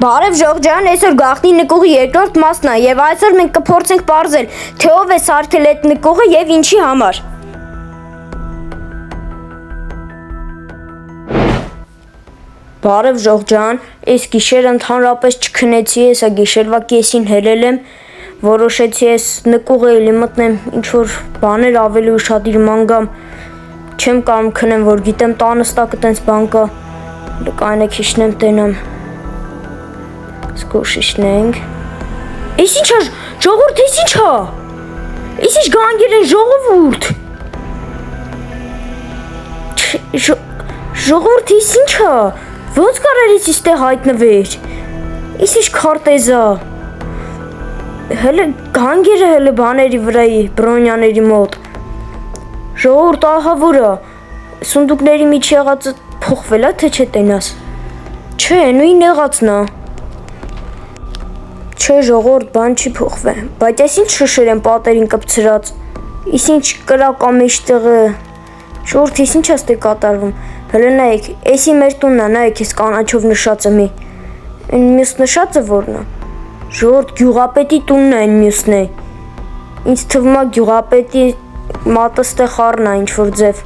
Բարև Ժողջան, այսօր գաղտնի նկուղի երկրորդ մասն է եւ այսօր մենք կփորձենք պարզել, թե ով է սարքել այդ նկուղը եւ ինչի համար։ Բարև Ժողջան, այս գիշերը ընդհանրապես չքնեցի, հեսա գիշերվա կեսին հելել եմ, որոշեցի այս նկուղը էլի մտնեմ, ինչ որ բաներ ավելի ուշադիր ման գամ, չեմ կարող քնեմ, որ գիտեմ տանս տակը տենց բան կա, լկայնեք հիշնեմ տենամ։ Սկոշիշնենք։ Այս ինչ է, ժողովուրդ, այս ինչ է։ Այս ինչ գանգեր են ժողովուրդ։ Ժողովուրդ, այս ինչ է։ Ոնց կարար ես իստեղ հայտնվեր։ Այս ինչ քարտեզ է։ Հələ գանգերը հələ բաների վրայի, բրոնյաների մոտ։ Ժողովուրդ, ահա որ է։ Սունդուկների մեջ եղածը փոխվել է, թե չէ տենաս։ Չէ, նույն եղածն է։ Չէ ժողովուրդ, բան չի փոխվել, բայց այս ինչ շշեր են պատերին կպցրած, ის ինչ կրակ ա մեջտեղը, ժողովուրդ, այս ինչ աստ է կատարվում, հələ նայեք, էսի մեր տունն է, նայեք ես կանաչով նշածը մի, այն մյուս նշածը որն է, ժողովուրդ, գյուղապետի տունն է այն մյուսն է, ինձ թվում է գյուղապետի մատստե խառն է ինչ-որ ձև,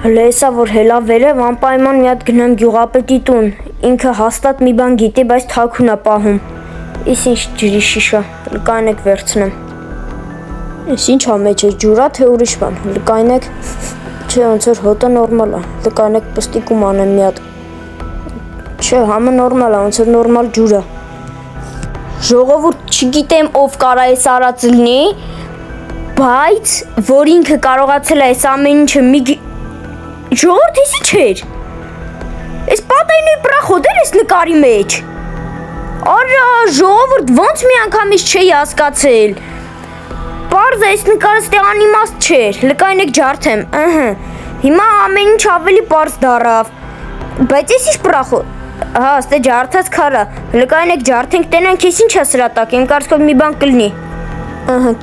հələ եսա որ հելա վերև անպայման մի հատ գնամ գյուղապետի տուն, ինքը հաստատ մի բան գիտի, բայց թաքուն է պահում, Ես ինչ ջրի շիշա, լկայնեք վերցնեմ։ Ես ինչ ա մեջ է ջուրա, թե ուրիշ բան, լկայնեք, չէ ոնց որ հոտը նորմալ է, լկայնեք պստիկում անեմ մի հատ։ Չէ, համը նորմալ է, ոնց որ նորմալ ջուր է։ Ժողովուրդ չգիտեմ ով կարա այս արած լինի, բայց որ ինքը կարողացել է այս ամեն ինչը մի Ժողովուրդ ես ինչ էր։ Այս պատայնույի պրախոտ էր այս նկարի մեջ։ Արա, ժողովուրդ, ոնց մի անգամից չէի հասկացել։ Պարզ է, այս նկարը ստեղ անիմաստ չէր, լկայնեք ջարդեմ, Հիմա ամեն ինչ ավելի պարզ դարավ, բայց ես ինչ պրախոտ, հա, ստե ջարդած քարա, լկայնեք ջարդենք, տենանք ես ինչ է սրա տակ, իմ կարծքով մի բան կլինի։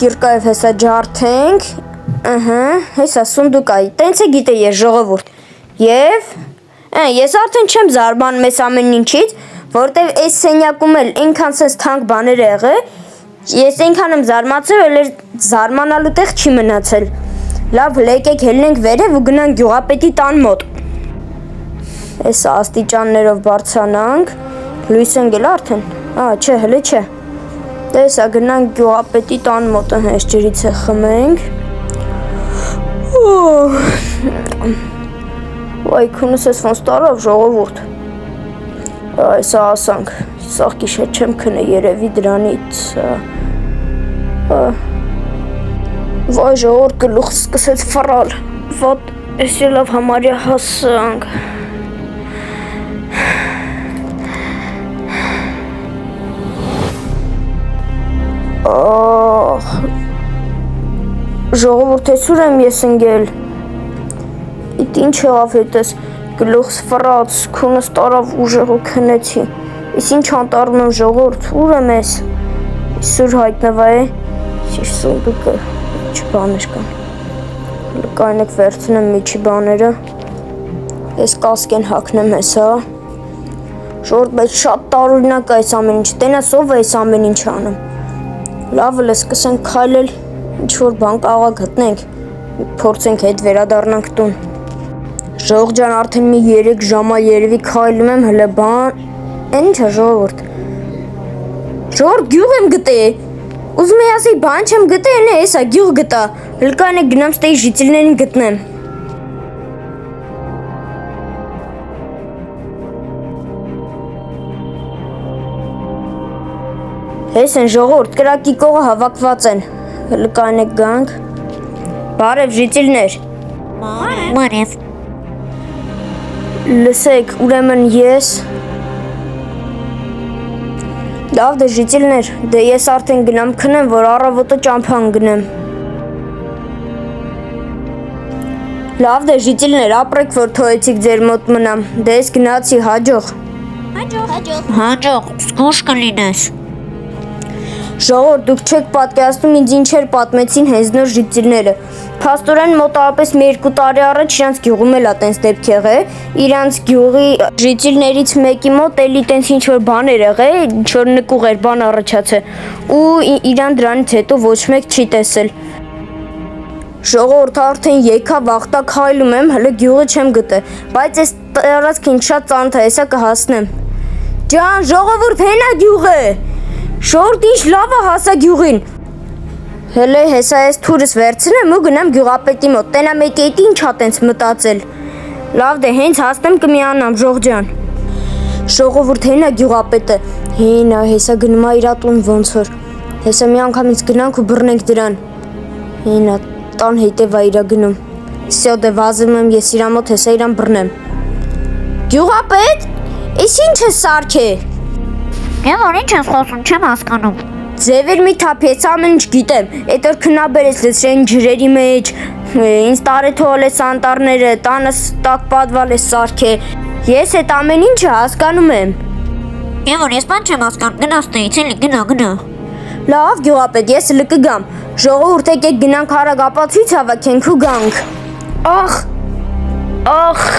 Կիրկայև հեսա ջարդենք, հեսա սունդուկայի, տենց է գիտե ես ժողովուրդ, և, ես արդեն չեմ զարմանում ես ամեն ինչից, որտև այս սենյակում էլ ինքան սենց թանկ բաներ է եղել, ես ինքան եմ զարմացել, էլ զարմանալու տեղ չի մնացել։ Լավ, եկեք հելնենք վերև ու գնանք գյուղապետի տան մոտ։ Այս աստիճաններով բարձրանանք, լույս են գել արդեն, չէ, հլե չէ։ Տեսա գնանք գյուղապետի տան մոտ, այս ջրից է խմենք։ Վայ, քունս ես ոնց տարավ ժողովուրդ։ Այսա ասանք, սաղ գիշեր չեմ քնե երևի դրանից, վայ ժողովուրդ գլուխս սկսեց ֆռալ, վատ ես ելավ համարյա հասանք, ժողովուրդ ես ուր եմ ես ընգել, իտ ինչ եղավ հետս, Գլուխս ֆռաց, քունս տարավ ուժեղ ու քնեցի, ես ինչ անտարում եմ ժողովուրդ, ուր եմ ես, իսուր հայտնվա է, ես սունդուկը, միջի բաներ կան, լկայնեք վերցնեմ միջի բաները, ես կասկեն հակնեմ հեսա, ժողովուրդ բայց շատ տարօրինակ է այս ամեն ինչ, տենաս ով է այս ամեն ինչ անում, լավ էլ սկսենք քայլել, ինչ որ բան կաղա գտնենք, փորձենք հետ վերադառնանք տուն, Ժողջան արդեն մի 3 ժամա երևի քայլում եմ հլը բան, են ինչ է ժողովուրդ, ժողովուրդ գյուղ եմ գտե, ուզում է ասի բան չեմ գտե, են է եսա գյուղ գտա, հլկան է գնամ ստեի ժիծիլներին գտնեմ, Հես են ժողովուրդ կրակի կողը հավակված են, հլկան է գանք, բարև ժիծիլներ, Բարև Լսեք, ուրեմն ես, լավ դե ժիծիլներ, դե ես արդեն գնամ քնեմ, որ առավոտը ճամփան գնեմ, լավ դե ժիծիլներ, ապրեք, որ թողեցիք ձեր մոտ մնամ, դե ես գնացի հաջող, Հաջող, զգուշ կլինես ժողովուրդ դուք չեք պատկերացնում ինձ ինչեր պատմեցին հենց նոր ժիծիլները, Փաստորեն մոտավորապես մի 2 տարի առաջ իրանց գյուղում էլ տենց դեպք եղել։ Իրանց գյուղի ժիծիլներից մեկի մոտ էլի տենց ինչ որ բան էր եղել, ինչ որ նկուղ էր բան առաջացել։ Ու իրան դրանից հետո ոչ մեկ չի տեսել։ Ժողովուրդ արդեն եկա վախտա քայլում եմ, հələ գյուղը չեմ գտել, բայց այս տարածքին շատ ծանոթ է, հեսա կհասնեմ։ Ջան, ժողովուրդ հենա գյուղը։ Շորտ ինչ լավ է հասա գյուղին։ Հələ հեսա ես թուրս վերցնեմ ու գնամ գյուղապետի մոտ։ Տենա մեկի հետ ինչ ա տենց մտածել։ Լավ դե հենց հասնեմ կմիանամ Ժողջան։ Ժողովուրդ հենա գյուղապետը։ Հենա հեսա գնում ա իր տուն ոնց որ։ Հեսա մի անգամից գնանք ու բռնենք դրան։ Հենա տան հետևա իրա գնում։ Սյո դե վազում եմ ես իրա մոտ հեսա իրան բռնեմ։ Գյուղապետ, ես ինչ է սարքե։ Գևոր ինչ ես խոսում, չեմ հասկանում։ Ձևեր մի թափեց, ամեն ինչ գիտեմ։ Էդ որ քնաբերես լցրեն ջրերի մեջ, ինձ տարեթոլ ես անտառները, տանս տակ պատվալ ես սարքե։ Ես այդ ամեն ինչը հասկանում եմ։ Գևոր ես բան չեմ հասկանում, գնաս տեից էլի, գնա։ Լավ գյուղապետ, ես էլ կգամ։ Ժողովուրդ եկեք գնանք հարագ ապացույց հավաքենք ու գանք։ Ախ։